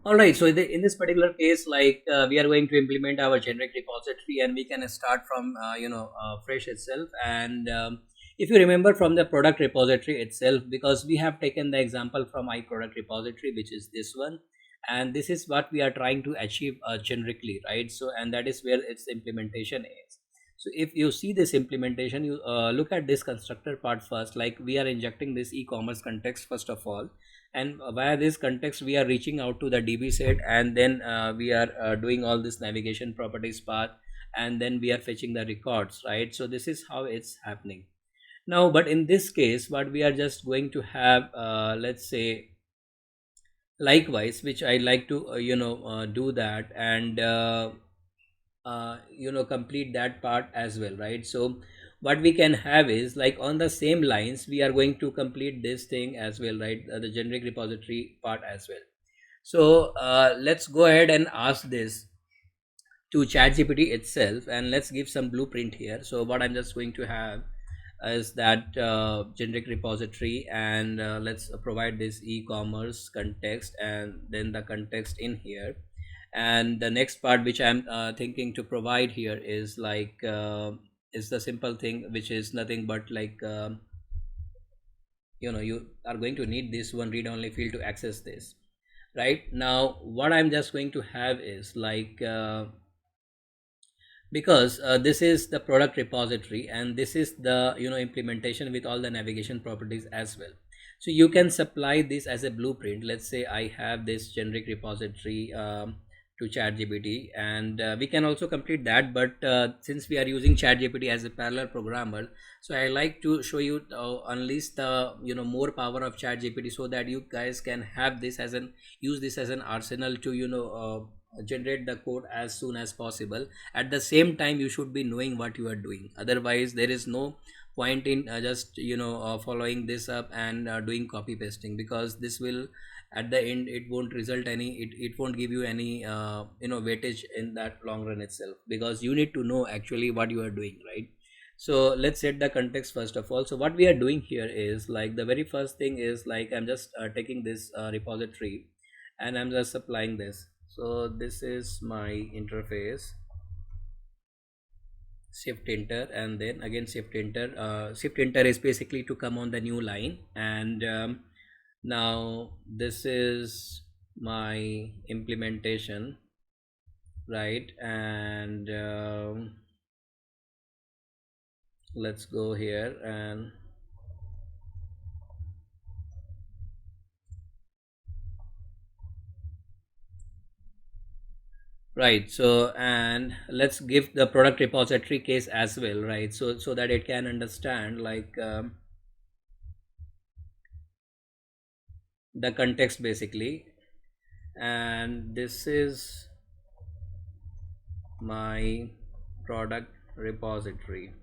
All right, so in this particular case, like we are going to implement our generic repository, and we can start from fresh itself. And if you remember from the product repository itself, because we have taken the example from my product repository, which is this one, and this is what we are trying to achieve generically, right? So, and that is where its implementation is. So if you see this implementation, you look at this constructor part first. Like we are injecting this e-commerce context first of all, and via this context we are reaching out to the db set, and then we are doing all this navigation properties path, and then we are fetching the records, right? So this is how it's happening now. But in this case, what we are just going to have, let's say likewise, which I like to do that, and complete that part as well, right? So what we can have is, like, on the same lines we are going to complete this thing as well, right? The generic repository part as well. So let's go ahead and ask this to ChatGPT itself, and let's give some blueprint here. So what I'm just going to have is that generic repository, and let's provide this e-commerce context, and then the context in here. And the next part which I'm thinking to provide here is like is the simple thing, which is nothing but like you are going to need this one read only field to access this. Right now what I'm just going to have is like because this is the product repository, and this is the implementation with all the navigation properties as well. So you can supply this as a blueprint. Let's say I have this generic repository to ChatGPT, and we can also complete that, but since we are using ChatGPT as a parallel programmer, so I like to show you unleash the more power of ChatGPT, so that you guys can have this as an use this as an arsenal to generate the code as soon as possible. At the same time, you should be knowing what you are doing, otherwise there is no point in just following this up and doing copy pasting, because this will at the end it won't result any, it won't give you any weightage in that long run itself, because you need to know actually what you are doing, right? So let's set the context first of all. So what we are doing here is, like, the very first thing is, like, I'm just taking this repository, and I'm just applying this. So this is my interface, shift enter, and then again shift enter. Shift enter is basically to come on the new line, and now this is my implementation, right? And let's go here, and right. So, and let's give the product repository case as well, right? So that it can understand, like, the context basically. And this is my product repository.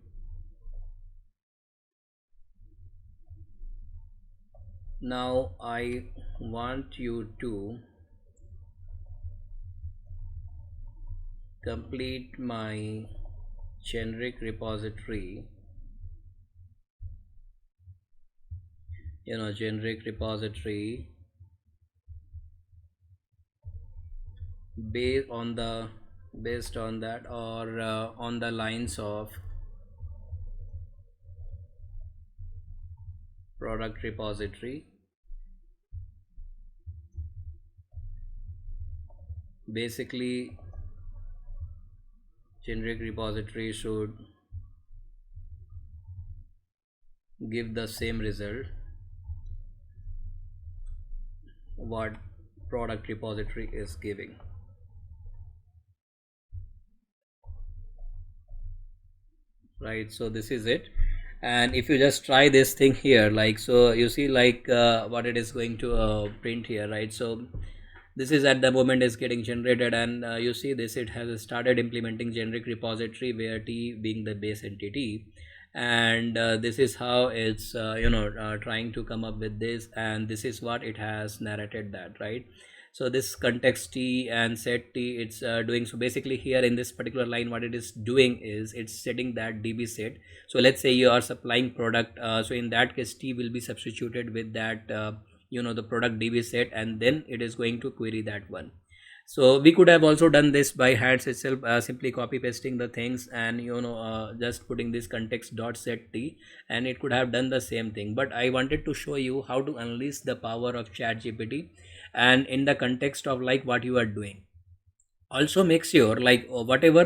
Now I want you to complete my generic repository, generic repository based on that, or on the lines of product repository. Basically generic repository should give the same result what product repository is giving, right? So this is it. And if you just try this thing here, like, so you see, like, what it is going to print here, right? So this is at the moment is getting generated, and you see this, it has started implementing generic repository, where t being the base entity. And this is how it's trying to come up with this, and this is what it has narrated that, right? So this context t and set t, it's doing. So basically here in this particular line, what it is doing is it's setting that db set. So let's say you are supplying product, so in that case t will be substituted with that the product db set, and then it is going to query that one. So we could have also done this by hands itself, simply copy pasting the things and just putting this context dot set t, and it could have done the same thing. But I wanted to show you how to unleash the power of ChatGPT, and in the context of like what you are doing. Also make sure like whatever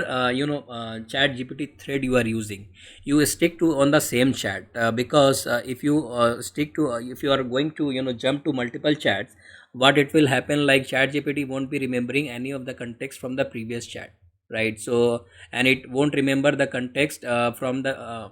chat gpt thread you are using, you stick to on the same chat, because if you stick to if you are going to jump to multiple chats, what it will happen, like chat gpt won't be remembering any of the context from the previous chat, right? So, and it won't remember the context from the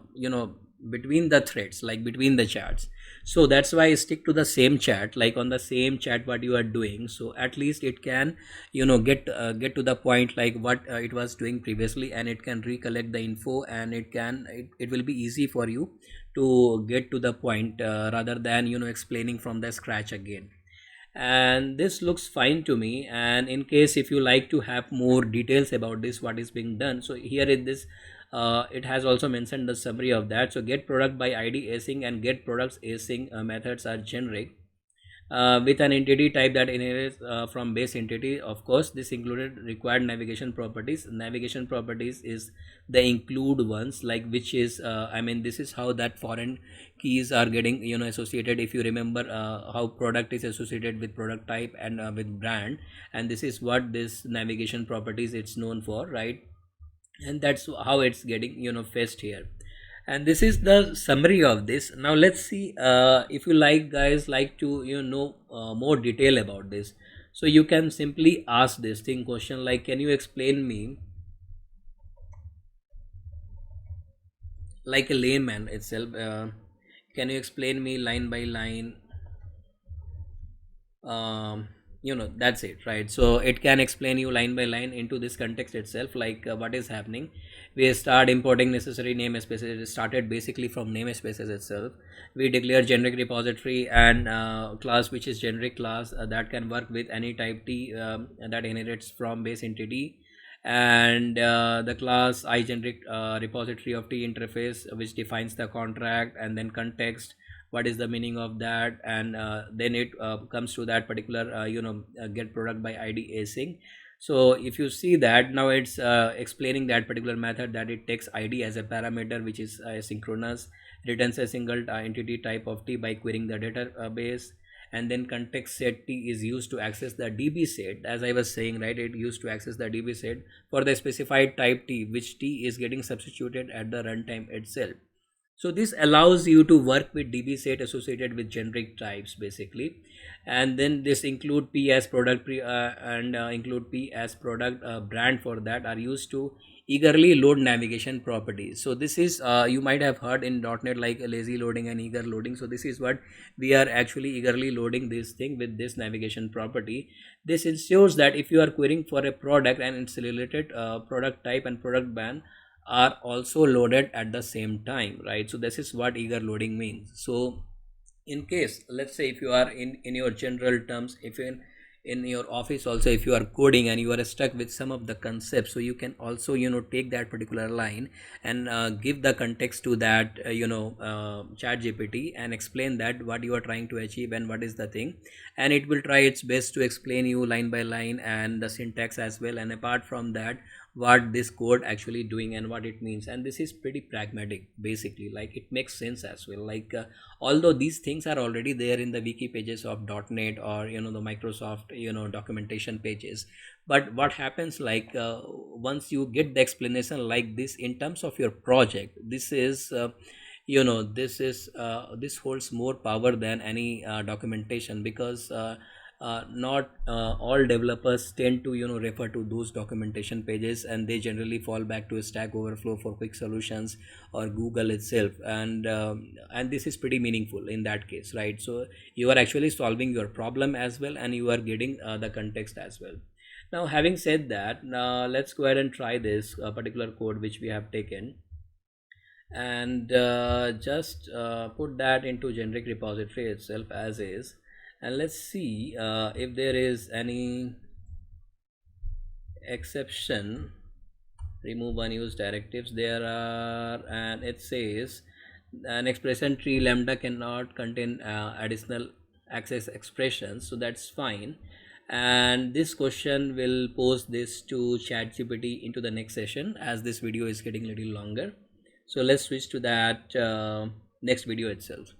between the threads, like between the chats. So that's why I stick to the same chat, like on the same chat what you are doing, so at least it can get to the point like what it was doing previously, and it can recollect the info, and it will be easy for you to get to the point, rather than explaining from the scratch again. And this looks fine to me, and in case if you like to have more details about this what is being done, so here in this it has also mentioned the summary of that. So get product by id async and get products async methods are generic with an entity type that inherits from base entity. Of course, this included required navigation properties. Navigation properties is the include ones, like which is I mean, this is how that foreign keys are getting associated. If you remember how product is associated with product type and with brand, and this is what this navigation properties it's known for, right? And that's how it's getting fetched here. And this is the summary of this. Now let's see if you like guys like to know more detail about this. So you can simply ask this thing question like, can you explain me, like a layman itself, can you explain me line by line, that's it, right? So it can explain you line by line into this context itself, like what is happening. We start importing necessary namespaces. It started basically from namespaces itself. We declare generic repository and class which is generic class that can work with any type t that inherits from base entity, and the class I generic repository of t interface which defines the contract, and then context, what is the meaning of that, and then it comes to that particular get product by id async. So if you see that now it's explaining that particular method, that it takes id as a parameter which is asynchronous, returns a single entity type of t by querying the database, and then context set t is used to access the db set, as I was saying, right? It used to access the db set for the specified type t, which t is getting substituted at the runtime itself. So this allows you to work with db set associated with generic types basically. And then this include p as product and include p as product brand for that are used to eagerly load navigation properties. So this is you might have heard in .NET like lazy loading and eager loading. So this is what we are actually eagerly loading this thing with this navigation property. This ensures that if you are querying for a product and its related product type and product brand are also loaded at the same time, right? So this is what eager loading means. So in case, let's say if you are in your general terms, if in your office also, if you are coding and you are stuck with some of the concepts, so you can also take that particular line and give the context to that chat gpt and explain that what you are trying to achieve and what is the thing, and it will try its best to explain you line by line and the syntax as well, and apart from that what this code actually doing and what it means. And this is pretty pragmatic basically, like it makes sense as well, like although these things are already there in the wiki pages of .NET or the Microsoft documentation pages, but what happens like once you get the explanation like this in terms of your project, this is this holds more power than any documentation, because not all developers tend to refer to those documentation pages, and they generally fall back to Stack Overflow for quick solutions or Google itself, and this is pretty meaningful in that case, right? So you are actually solving your problem as well, and you are getting the context as well. Now having said that, let's go ahead and try this particular code which we have taken, and just put that into generic repository itself as is, and let's see if there is any exception. Remove unused directives there are, and it says an expression tree lambda cannot contain additional access expressions, so that's fine. And this question will post this to ChatGPT into the next session, as this video is getting a little longer. So let's switch to that next video itself.